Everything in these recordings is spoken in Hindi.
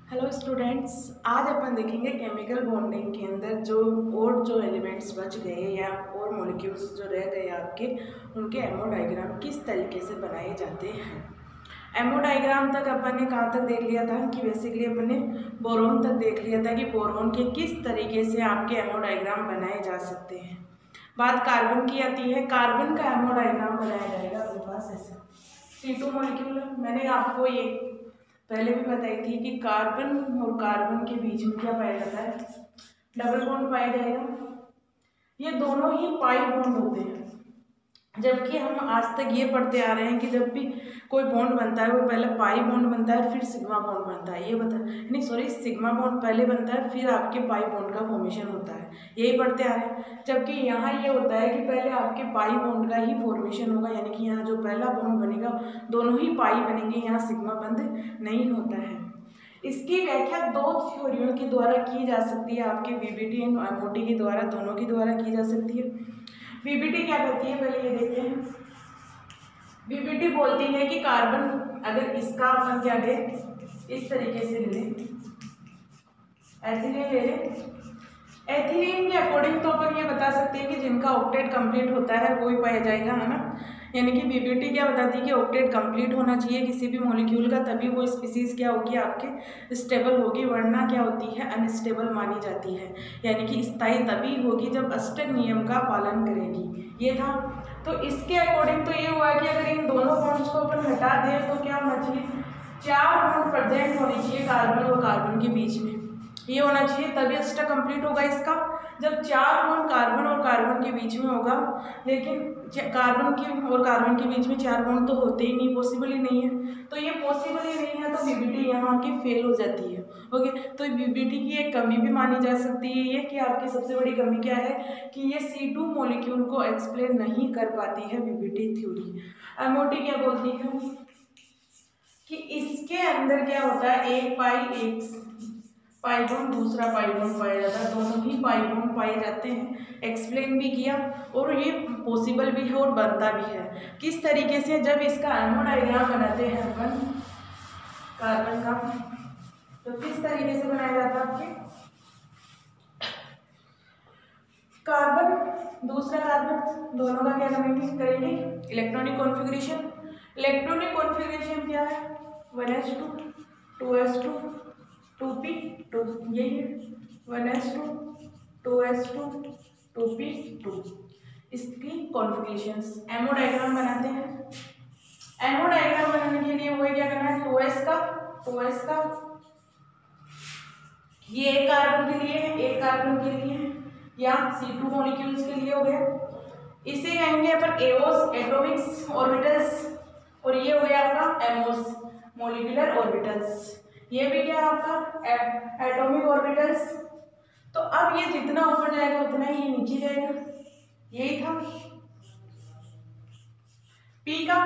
हेलो स्टूडेंट्स, आज अपन देखेंगे केमिकल बॉन्डिंग के अंदर जो एलिमेंट्स बच गए या और मॉलिक्यूल्स जो रह गए आपके, उनके एमओ डायग्राम किस तरीके से बनाए जाते हैं। एमओ डायग्राम तक अपन ने कहाँ तक देख लिया था कि बेसिकली अपन ने बोरोन तक देख लिया था कि बोरोन के किस तरीके से आपके एमओ डायग्राम बनाए जा सकते हैं। बात कार्बन की आती है, कार्बन का एमओ डायग्राम बनाया जाएगा अपने पास ऐसे। C2 मॉलिक्यूल, मैंने आपको ये पहले भी बताई थी कि कार्बन और कार्बन के बीच में क्या पाया जाता है, डबल बॉन्ड पाया जाएगा। ये दोनों ही पाई बॉन्ड होते हैं, जबकि हम आज तक ये पढ़ते आ रहे हैं कि जब भी कोई बॉन्ड बनता है वो पहले पाई बॉन्ड बनता है फिर सिग्मा बॉन्ड बनता है। ये बता नहीं, सॉरी, सिग्मा बॉन्ड पहले बनता है फिर आपके पाई बॉन्ड का फॉर्मेशन होता है, यही पढ़ते आ रहे हैं। जबकि यहाँ ये होता है कि पहले आपके पाई बॉन्ड का ही फॉर्मेशन होगा, यानी कि यहाँ जो पहला बॉन्ड बनेगा दोनों ही पाई बनेंगे, यहाँ सिग्मा बंद नहीं होता है। इसकी व्याख्या दो थ्योरियों के द्वारा की जा सकती है, आपके वीबीटी एंड एमओटी के द्वारा, दोनों के द्वारा की जा सकती है। वीबीटी क्या कहती है, पहले ये देखते हैं। वीबीटी बोलती है कि कार्बन अगर इसका अपन क्या करें, इस तरीके से ले लें, एथिलीन ले लें। एथिलीन के अकॉर्डिंग तो अपन ये बता सकते हैं कि जिनका ऑक्टेट कंप्लीट होता है वो ही पाया जाएगा, है ना। यानी कि वीबीटी क्या बताती है कि ऑक्टेट कंप्लीट होना चाहिए किसी भी मॉलिक्यूल का, तभी वो स्पीसीज क्या होगी आपके स्टेबल होगी, वरना क्या होती है अनस्टेबल मानी जाती है। यानी कि स्थायी तभी होगी जब अष्टक नियम का पालन करेगी, ये था। तो इसके अकॉर्डिंग तो ये हुआ कि अगर इन दोनों बॉन्ड्स को अपन हटा दें तो क्या होना चाहिए, 4 बॉन्ड प्रेजेंट होनी चाहिए कार्बन और कार्बन के बीच में, ये होना चाहिए, तभी अष्टक कंप्लीट होगा इसका। जब 4 बॉन्ड कार्बन और कार्बन के बीच में होगा, लेकिन कार्बन के और कार्बन के बीच में 4 बॉन्ड तो होते ही नहीं, पॉसिबल ही नहीं है। तो ये पॉसिबल ही नहीं है, तो वीबीटी यहाँ की फेल हो जाती है। ओके, तो वीबीटी की एक कमी भी मानी जा सकती है ये कि आपकी सबसे बड़ी कमी क्या है कि ये C2 मॉलिक्यूल को एक्सप्लेन नहीं कर पाती है वीबीटी थ्योरी। एमओटी क्या बोलती है कि इसके अंदर क्या होता है, एक पाई बॉन्ड दूसरा पाई बॉन्ड पाया जाता है, दोनों ही पाई बॉन्ड पाए जाते हैं। एक्सप्लेन भी किया और ये पॉसिबल भी है और बनता भी है। किस तरीके से, जब इसका एमओ डायग्राम बनाते हैं अपन कार्बन का, तो किस तरीके से बनाया जाता है आपके, कार्बन दूसरा कार्बन दोनों का क्या करेंगे इलेक्ट्रॉनिक कॉन्फ़िगरेशन। इलेक्ट्रॉनिक कॉन्फ़िगरेशन क्या है, 1s2 2s2 2p2, यही है 1s2 2s2 2p2, इसकी कॉन्फ़िगरेशंस। एमओ डायग्राम बनाते हैं। एमओ डायग्राम बनाने के लिए वो क्या करना है, 2s का ये एक कार्बन के लिए है, एक कार्बन के लिए है, या C2 मॉलिक्यूल्स के लिए हो गया। इसे कहेंगे अपन एओस, एटॉमिक्स ऑर्बिटल्स, और ये हो गया आपका एमओस, मॉलिक्यूलर ऑर्बिटल्स। ये भी क्या आपका एटॉमिक ऑर्बिटल्स। तो अब ये जितना ऊपर जाएगा उतना ही नीचे जाएगा, यही था। पी का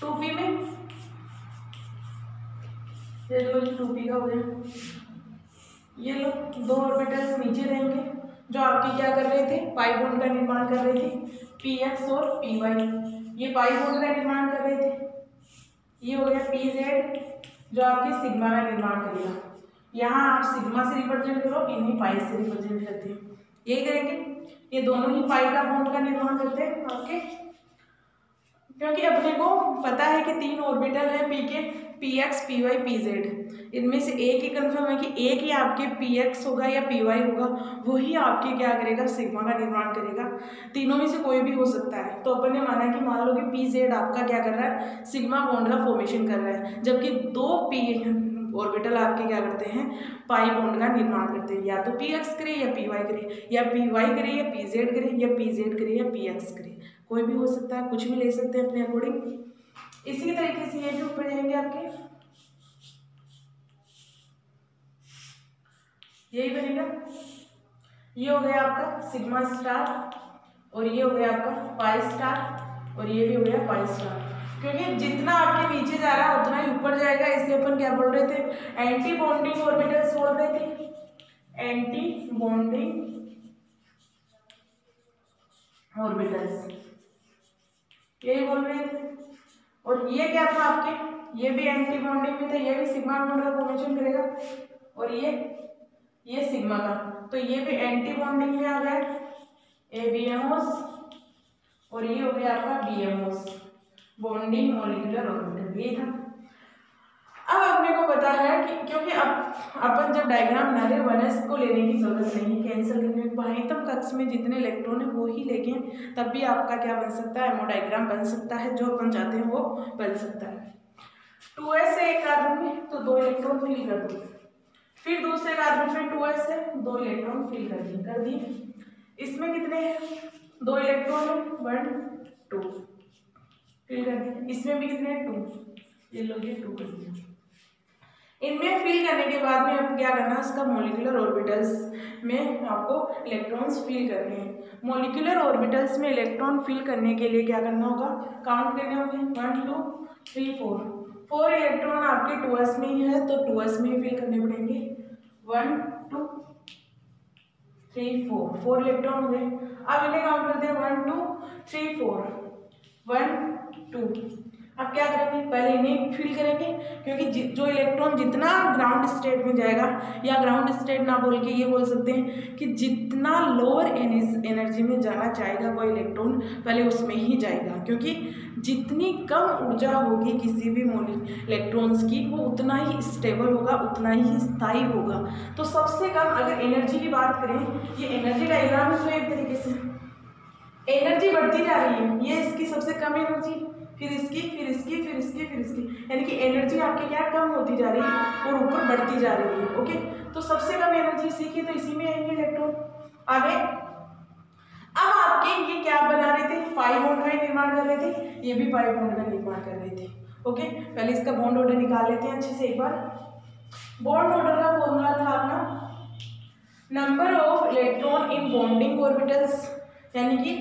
2p में, ये 2p का हो गया। ये लोग दो ऑर्बिटल्स नीचे रहेंगे जो आपकी क्या कर रहे थे, पाई बॉन्ड का निर्माण कर रहे थे, px और py, ये पाई बॉन्ड का निर्माण कर रहे थे। ये हो गया pz जो आपके सिग्मा का निर्माण करेगा। यहाँ आप सिग्मा से रिप्रेजेंट करो, इन्हें पाई से रिप्रेजेंट करते हैं, यही करेंगे। ये दोनों ही पाई का बॉन्ड का निर्माण करते हैं आपके, क्योंकि अपने को पता है कि 3 ऑर्बिटल है पी के, px py pz। इनमें से एक ही कंफर्म है कि एक ही आपके px होगा या py होगा, वही आपके क्या करेगा, सिग्मा का निर्माण करेगा। तीनों में से कोई भी हो सकता है। तो अपन ने माना कि मान लो कि pz आपका क्या कर रहा है, सिग्मा बॉन्ड का फॉर्मेशन कर रहा है, जबकि 2 p ऑर्बिटल आपके क्या करते हैं, पाई बॉन्ड का निर्माण करते हैं। या तो px करे या py करे, या py करे या pz करे, या pz करे या px करे, कोई भी हो सकता है, कुछ भी ले सकते हैं अपने अकॉर्डिंग। इसी तरीके से ये भी ऊपर जाएंगे आपके, यही बनेगा। ये हो गया आपका सिग्मा स्टार, और ये हो गया आपका पाई स्टार, और ये भी हो गया पाई स्टार। क्योंकि जितना आपके नीचे जा रहा है उतना ही ऊपर जाएगा, इसलिए अपन क्या बोल रहे थे, एंटी बॉन्डिंग ऑर्बिटल्स बोल रहे थे, एंटी बॉन्डिंग ऑर्बिटल्स, यही बोल रहे थे। और ये क्या था आपके, ये भी एंटी बॉन्डिंग में था, ये भी सिग्मा बॉन्ड का फॉर्मेशन करेगा, और ये सिग्मा का, तो ये भी एंटी बॉन्डिंग में आ गया ABMOs, और ये हो गया आपका BMOs, बॉन्डिंग मॉलिक्यूलर ऑर्बिटल, ये था। अब अपने को पता है कि क्योंकि अब अपन जब डायग्राम बना रहे 1s को लेने की जरूरत नहीं, कैंसिल करने के बाह्यतम कक्ष में जितने इलेक्ट्रॉन है वो ही लेके तब भी आपका क्या बन सकता है, हेमोडायग्राम बन सकता है, जो अपन चाहते हैं वो बन सकता है। 2s है एक कार्बन में तो 2 इलेक्ट्रॉन फिल कर दो, फिर दूसरे कार्बन में 2s है 2 इलेक्ट्रॉन फिल कर दिए। इसमें कितने हैं, 2 इलेक्ट्रॉन है 1 2 फिल कर दिए। इसमें भी कितने हैं 2, ये लोग 2 कर दिए। इनमें फिल करने के बाद में अब क्या करना है, इसका मॉलिक्यूलर ऑर्बिटल्स में आपको इलेक्ट्रॉन्स फिल करने हैं। मॉलिक्यूलर ऑर्बिटल्स में इलेक्ट्रॉन फिल करने के लिए क्या करना होगा, काउंट करने होंगे 1 2 3 4 इलेक्ट्रॉन आपके 2s में ही है तो 2s में ही फिल करने पड़ेंगे। 1 2 3 4 इलेक्ट्रॉन हो गए। अब इन्हें काउंट करते हैं 1 2 3 4 1 2। अब क्या करेंगे, पहले इन्हें फिल करेंगे क्योंकि जो इलेक्ट्रॉन जितना ग्राउंड स्टेट में जाएगा, या ग्राउंड स्टेट ना बोल के ये बोल सकते हैं कि जितना लोअर एनर्जी में जाना चाहेगा वो इलेक्ट्रॉन पहले उसमें ही जाएगा, क्योंकि जितनी कम ऊर्जा होगी किसी भी इलेक्ट्रॉन्स की वो उतना ही स्टेबल होगा, उतना ही स्थायी होगा। तो सबसे कम अगर एनर्जी की बात करें, ये एनर्जी डायग्राम है, तो एक तरीके से एनर्जी बढ़ती जा रही है, ये इसकी सबसे कम एनर्जी, फिर इसकी फिर इसकी फिर इसकी फिर इसकी, यानी कि एनर्जी आपकी क्या कम होती जा रही है और ऊपर बढ़ती जा रही है। ओके, तो सबसे कम एनर्जी इसी की, तो इसी में आएंगे इलेक्ट्रॉन आगे। अब आपके ये क्या बना रहे थे, पाई बॉन्ड का निर्माण कर रहे थे, ये भी पाई बॉन्ड का निर्माण कर रहे थे। ओके, पहले इसका बॉन्ड ऑर्डर निकाल लेते हैं अच्छे से एक बार। बॉन्ड ऑर्डर का फॉर्मूला था अपना number of electron in bonding orbitals, यानी कि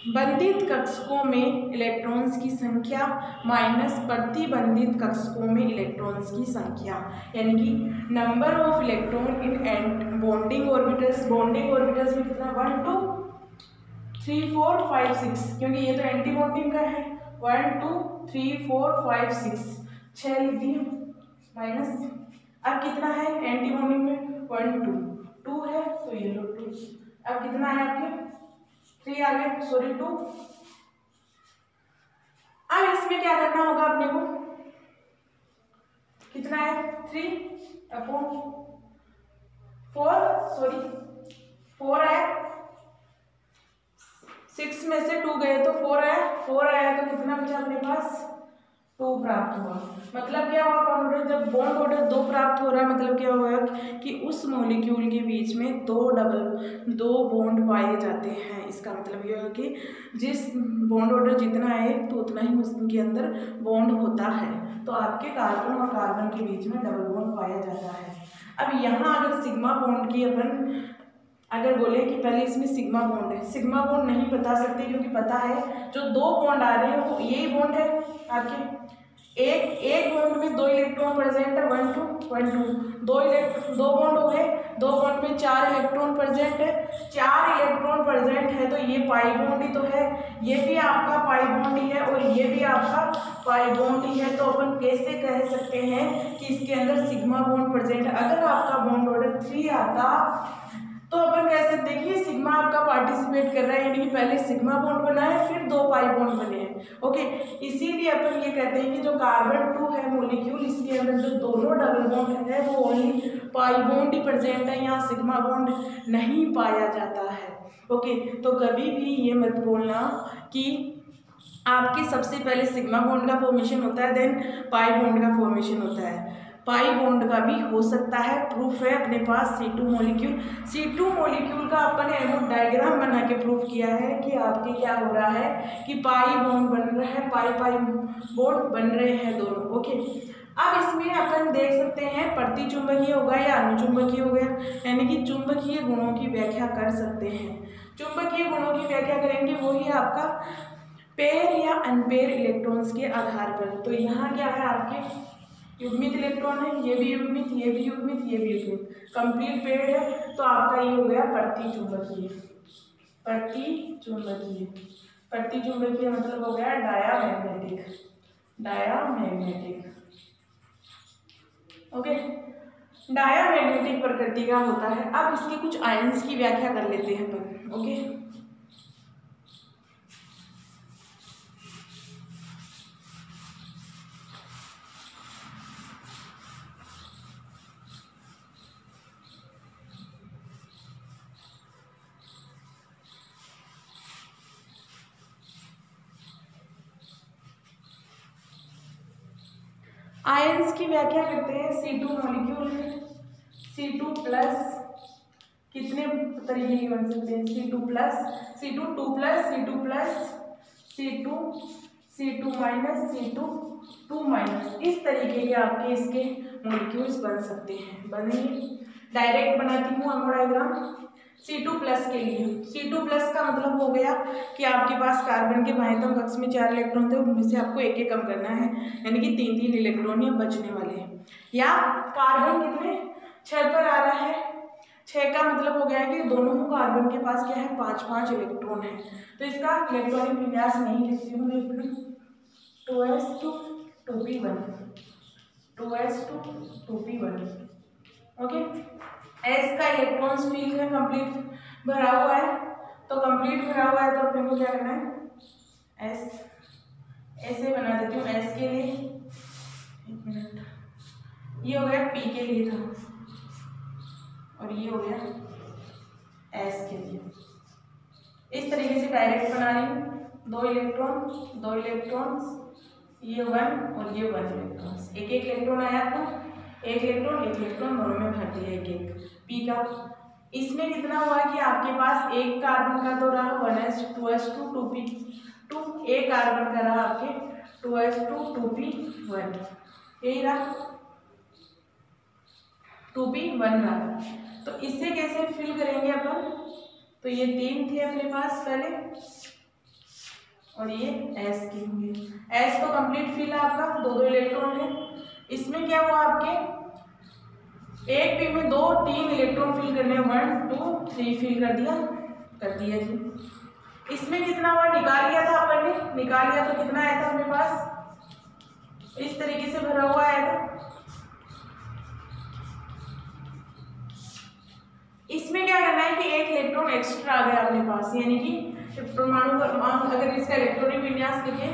बंधित कक्षकों में इलेक्ट्रॉन्स की संख्या माइनस प्रतिबंधित कक्षकों में इलेक्ट्रॉन्स की संख्या, यानी कि number of electron in and bonding orbitals, bonding orbitals में कितना 1 2 3 4 5 6, क्योंकि ये तो एंटी बॉन्डिंग का है। 1 2 3 4 5 6 6 लिख दिए माइनस। अब कितना है एंटी बॉन्डिंग में 1 2 2 है तो ये लो 2। अब कितना है आपके 3 आ गए, सॉरी 2। अब इसमें क्या करना होगा अपने को, कितना है 3 अपॉन 4, सॉरी 4 है, 6 में से 2 गए तो 4 आया, 4 आया तो कितना बचा अपने पास 2 प्राप्त हुआ। मतलब क्या हुआ बॉन्ड ऑर्डर, जब बॉन्ड ऑर्डर 2 प्राप्त हो रहा है मतलब क्या हुआ कि उस मॉलिक्यूल के बीच में दो बॉन्ड पाए जाते हैं। इसका मतलब यह है कि जिस बॉन्ड ऑर्डर जितना है तो उतना ही उसके अंदर बॉन्ड होता है। तो आपके कार्बन और कार्बन के बीच में डबल बॉन्ड पाया जाता है। अब यहाँ अगर सिग्मा बॉन्ड की अपन अगर बोले कि पहले इसमें सिग्मा बॉन्ड है, सिग्मा बॉन्ड नहीं बता सकते क्योंकि पता है जो 2 बॉन्ड आ रहे हैं वो यही बॉन्ड है आपके। एक बॉन्ड में 2 इलेक्ट्रॉन प्रेजेंट है 1 2 1 2 दो बॉन्ड हो गए, 2 बॉन्ड में 4 इलेक्ट्रॉन प्रेजेंट है, 4 इलेक्ट्रॉन प्रेजेंट है तो ये पाई बॉन्ड ही तो है, ये भी आपका पाई बॉन्ड ही है और ये भी आपका पाई बॉन्ड ही है। तो अपन कैसे कह सकते हैं कि इसके अंदर सिग्मा बॉन्ड प्रेजेंट है। अगर आपका बॉन्ड ऑर्डर 3 आता तो अपन कह सकते हैं कि सिग्मा आपका पार्टिसिपेट कर रहा है, यानी कि पहले सिग्मा बॉन्ड बना है फिर 2 पाई बॉन्ड बने हैं। ओके, इसीलिए अपन ये कहते हैं कि जो कार्बन 2 है मॉलिक्यूल, इसके अंदर जो दोनों डबल बॉन्ड है वो ओनली पाई बॉन्ड ही प्रेजेंट है, यहाँ सिग्मा बॉन्ड नहीं पाया जाता है। ओके, तो कभी भी ये मत बोलना कि आपके सबसे पहले सिग्मा बॉन्ड का फॉर्मेशन होता है देन पाई बॉन्ड का फॉर्मेशन होता है। पाई बॉन्ड का भी हो सकता है, प्रूफ है अपने पास C2 मॉलिक्यूल का अपन ने डायग्राम बना के प्रूफ किया है कि आपके क्या हो रहा है कि पाई बॉन्ड बन रहा है, पाई बॉन्ड बन रहे हैं दोनों। ओके, अब इसमें अपन देख सकते हैं प्रतिचुंबकीय होगा या अनुचुंबकीय हो गया, यानी कि चुंबकीय गुणों की व्याख्या कर सकते हैं। चुंबकीय गुणों की व्याख्या करेंगे वही आपका पेयर या अनपेयर इलेक्ट्रॉन्स के आधार पर। तो यहाँ क्या है आपके युग्मित इलेक्ट्रॉन है, ये भी युग्मित, ये भी युग्मित, ये भी युग्मित, कंप्लीट पेयर्ड है तो आपका ये हो गया प्रतिचुंबकीय। पट्टी चुंबकीय मतलब हो गया डायामैग्नेटिक, डायामैग्नेटिक। ओके, डायामैग्नेटिक प्रकृति का होता है। अब इसके कुछ आयंस की व्याख्या कर लेते हैं अपन। ओके, आयंस की व्याख्या करते हैं। C2 मॉलिक्यूल है, C2 प्लस कितने तरीके के बन सकते हैं? C2 plus, C2 2 plus, C2 plus, C2, C2 minus, C2 2 minus, इस तरीके के आपके इसके मॉलिक्यूल्स बन सकते हैं। बनेंगे, डायरेक्ट बनाती हूँ अमो डायग्राम। C2 प्लस के लिए, C2 प्लस का मतलब हो गया कि आपके पास कार्बन के बाह्यतम कक्ष में 4 इलेक्ट्रॉन थे, उनमें से आपको एक एक कम करना है, यानी कि 3-3 इलेक्ट्रॉन ये बचने वाले हैं। या कार्बन कितने 6 पर आ रहा है, 6 का मतलब हो गया है कि दोनों कार्बन के पास क्या है 5-5 इलेक्ट्रॉन है। तो इसका इलेक्ट्रॉनिक विन्यास नहीं लिखती हूँ, लिख लूँ 2s2 2p1, 2s2 2p1। Okay, S का इलेक्ट्रॉन्स फील्ड है कंप्लीट भरा हुआ है, तो कंप्लीट भरा हुआ है तो अपने को क्या करना है, एस ऐसे बना देती हूँ। एस के लिए, एक मिनट, ये हो गया पी के लिए था और ये हो गया एस के लिए। इस तरीके से डायरेक्ट बना रही हूँ, 2 इलेक्ट्रॉन्स, ये 1 और ये 1 इलेक्ट्रॉन्स, एक एक इलेक्ट्रॉन आया था, एक इलेक्ट्रॉन दोनों में भर दिया एक एक पी का। इसमें कितना हुआ कि आपके पास एक कार्बन का तो रहा 1s 2s2 2p2, एक कार्बन का रहा आपके 2s2 2p1, यही रहा 2p1 रहा। तो इससे कैसे फिल करेंगे अपन? तो ये 3 थे अपने पास पहले और ये S के होंगे। S तो कंप्लीट फिल है आपका, 2-2 इलेक्ट्रॉन है। इसमें क्या हुआ आपके एक पी में 2-3 इलेक्ट्रॉन फिल करने, 1 2 3 फिल कर दिया जी। इसमें कितना हुआ निकाल लिया था अपन ने, निकाल लिया तो कितना आया था अपने पास, इस तरीके से भरा हुआ आया था। इसमें क्या करना है कि एक इलेक्ट्रॉन एक्स्ट्रा आ गया अपने पास, यानी कि परमाणु अगर इसका इलेक्ट्रॉनिक विन्यास लिखें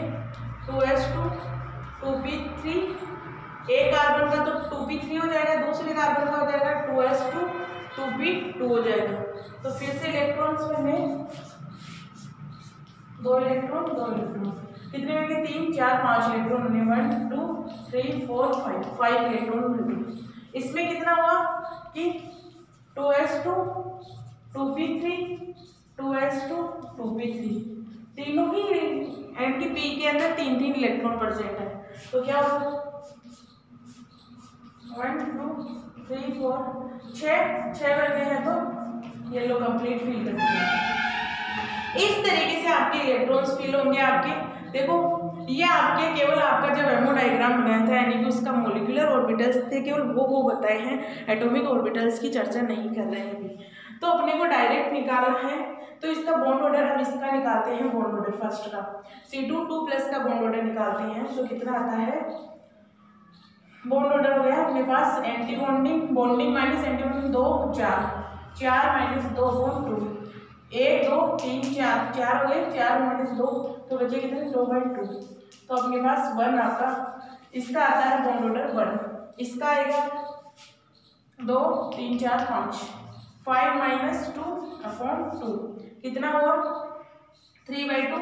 2s2 2p3, एक कार्बन का तो 2p3 हो जाएगा, दूसरे कार्बन का हो जाएगा 2s2 2p2 हो जाएगा। तो फिर से इलेक्ट्रॉन्स बने 2 इलेक्ट्रॉन कितने होंगे 3 4 5 इलेक्ट्रॉन बने, 1 2 3 4 5 इलेक्ट्रॉन बने। इसमें कितना हुआ कि 2s2 2p3 2s2 2p3, तीनों ही एंड की पी के अंदर 3-3 इलेक्ट्रॉन प्रेजेंट है। तो क्या होगा 1 2 3 4 6 बनते हैं, तो ये लो कंप्लीट फिल करते हैं। इस तरीके से आपके इलेक्ट्रॉन्स फिल होंगे आपके। देखो ये आपके केवल आपका जब एमओ डायग्राम बनाया था, यानी कि उसका मोलिकुलर ऑर्बिटल्स थे, केवल वो बताए हैं, एटॉमिक ऑर्बिटल्स की चर्चा नहीं कर रहे हैं अभी। तो अपने को डायरेक्ट निकालना है, तो इसका बॉन्ड ऑर्डर हम इसका निकालते हैं, बॉन्ड ऑर्डर फर्स्ट का C2 2+ का बॉन्ड ऑर्डर निकालते हैं। तो कितना आता है बॉन्ड ऑर्डर हो गया अपने पास, anti bonding, bonding minus anti bonding 2 4 minus 2 bond 2, 1 2 3 4 हो गए, 4 माइनस 2 तो बचे कितने 2/2। तो अपने पास 1 आपका इसका आता है बॉन्ड ऑर्डर 1, इसका आएगा 2 3 4 5 5 माइनस 2/2 कितना हुआ 3/2,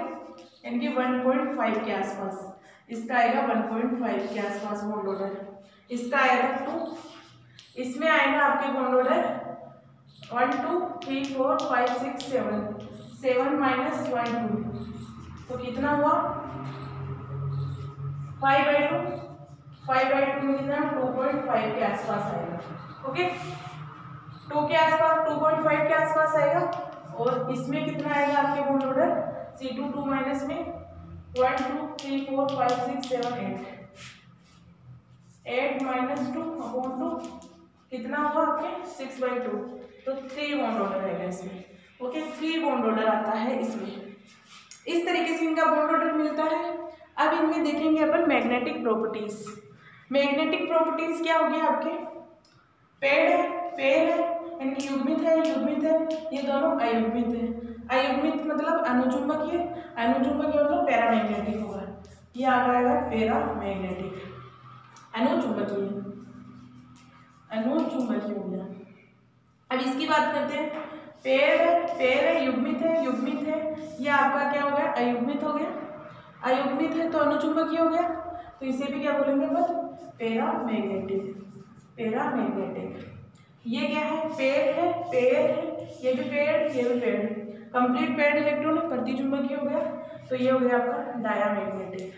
यानी कि 1.5 के आसपास। इसका आएगा 1.5 के आसपास बॉन्ड ऑर्डर, इसका आएगा 2, इसमें आएगा आपके बॉन्ड ऑर्डर 1 2 3 4 5 6 7 माइनस 1 2, तो कितना हुआ 5/2 में कितना 2.5 के आसपास आएगा। ओके 2 के आसपास 2.5 के आसपास आएगा। और इसमें कितना आएगा आपके बॉन्ड ऑर्डर C2 2 माइनस में 1 2 3 4 5 6 7 8 माइनस 2/2 कितना हुआ आपके 6/2, तो 3 बॉन्ड ऑर्डर आएगा इसमें। ओके 3 बॉन्ड ऑर्डर आता है इसमें। इस तरीके से इनका बॉन्ड ऑर्डर मिलता है। अब इनमें देखेंगे अपन मैग्नेटिक प्रॉपर्टीज। मैग्नेटिक प्रॉपर्टीज क्या होगी आपके, पेड़ है यानी युग्मित है, ये दोनों अयुग्मित है। अयुग्मित मतलब अनुचुंबकीय, अनुचुंबकीय मतलब पैरामैग्नेटिक होगा, ये आ जाएगा पैरामैग्नेटिक। अनुचुंबकीय हो गया। अब इसकी बात करते हैं, पेड़ है, युग्मित है, ये आपका क्या हो गया, अयुग्मित हो गया। अयुग्मित है तो अनुचुंबकीय हो गया, तो इसे भी क्या बोलेंगे अपन, पैरामैग्नेटिक। ये क्या है, पेड़ है, ये भी पेड़, कंप्लीट पेड़ इलेक्ट्रॉन है, प्रतिचुंबकीय हो गया, तो ये हो गया आपका डायामैग्नेटिक।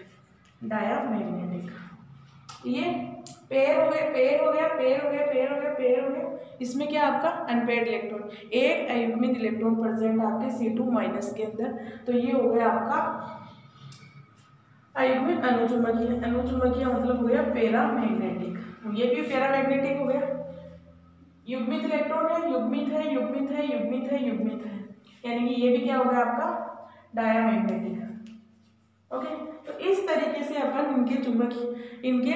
ये पेड़ हो गया, इसमें क्या आपका अनपेयर्ड इलेक्ट्रॉन, एक अयुग्मित इलेक्ट्रॉन प्रेजेंट आपके C2- के अंदर, तो ये हो गया आपका अयुग्मित अनुचुंबकीय मतलब हो गया पैरामैग्नेटिक, ये भी पैरामैग्नेटिक हो गया। युग्मित इलेक्ट्रॉन है, युग्मित है, यानी कि ये भी क्या हो गया आपका डायामैग्नेटिक। ओके, तो इस तरीके से अपन इनके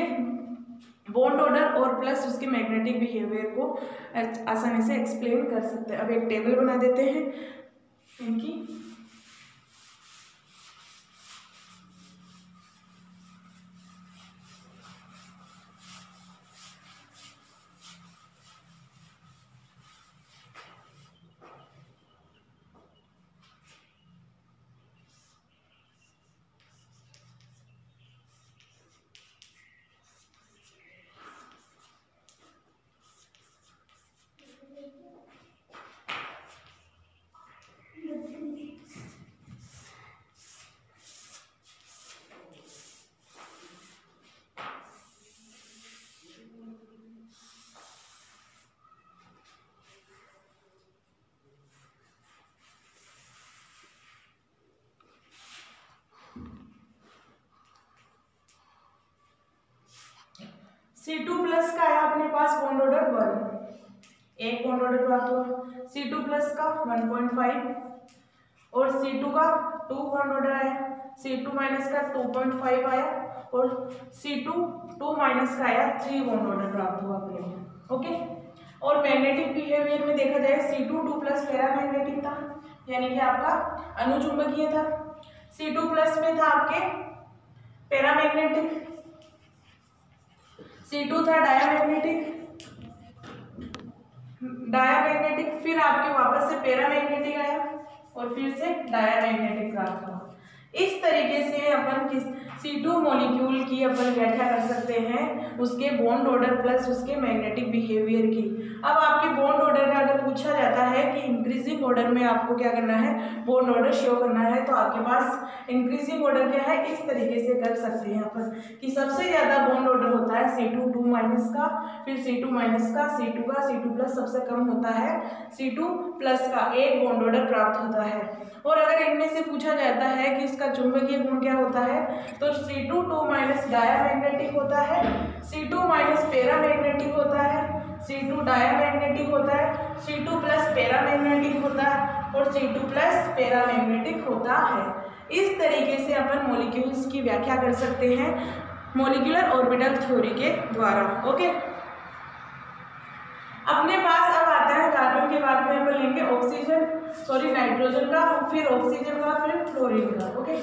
बॉन्ड ऑर्डर और प्लस उसके मैग्नेटिक बिहेवियर को आसानी से एक्सप्लेन कर सकते हैं। अब एक टेबल बना देते हैं इनकी। C2+ का आया अपने पास बॉन्ड ऑर्डर 1, एक बॉन्ड ऑर्डर प्राप्त हुआ। C2+ का 1.5 और C2 का 2 बॉन्ड ऑर्डर आया। C2- का 2.5 आया और C2 का आया 3 बॉन्ड ऑर्डर प्राप्त हुआ अपने को। ओके, और मैग्नेटिक बिहेवियर में देखा जाए C2+ पैरामैग्नेटिक था, यानी कि आपका अनुचुंबकीय था। C2+ में था आपके पैरामैग्नेटिक, C2 था डायामैग्नेटिक, फिर आपके वापस से पैरामैग्नेटिक आया और फिर से डायामैग्नेटिक प्राप्त हुआ। इस तरीके से अपन C2 मॉलिक्यूल की अपन व्याख्या कर सकते हैं, उसके बॉन्ड ऑर्डर प्लस उसके मैग्नेटिक बिहेवियर की। अब आपके बॉन्ड ऑर्डर का अगर पूछा जाता है कि इंक्रीजिंग ऑर्डर में आपको क्या करना है, बॉन्ड ऑर्डर शो करना है, तो आपके पास इंक्रीजिंग ऑर्डर क्या है, इस तरीके से कर सकते हैं अपन कि सबसे ज्यादा बॉन्ड ऑर्डर होता है C2 का, फिर C2- का, C2 का, C2+ सबसे कम होता है C2+ का, एक बॉन्ड ऑर्डर प्राप्त होता है। और अगर इनमें से पूछा जाता है कि इसका चुंबकीय गुण क्या होता है, तो C2 डायामैग्नेटिक होता है, C2- पैरामैग्नेटिक होता है, C2 डायामैग्नेटिक होता है, C2+ पैरामैग्नेटिक होता है और C2+ पैरामैग्नेटिक होता है। इस तरीके से अपन मॉलिक्यूल्स की व्याख्या कर सकते हैं मॉलिक्यूलर ऑर्बिटल थ्योरी के द्वारा। ओके, अपने पास अब आता है कार्बन के बाद में अपन लेंगे नाइट्रोजन का, फिर ऑक्सीजन का, फिर फ्लोरीन का। ओके,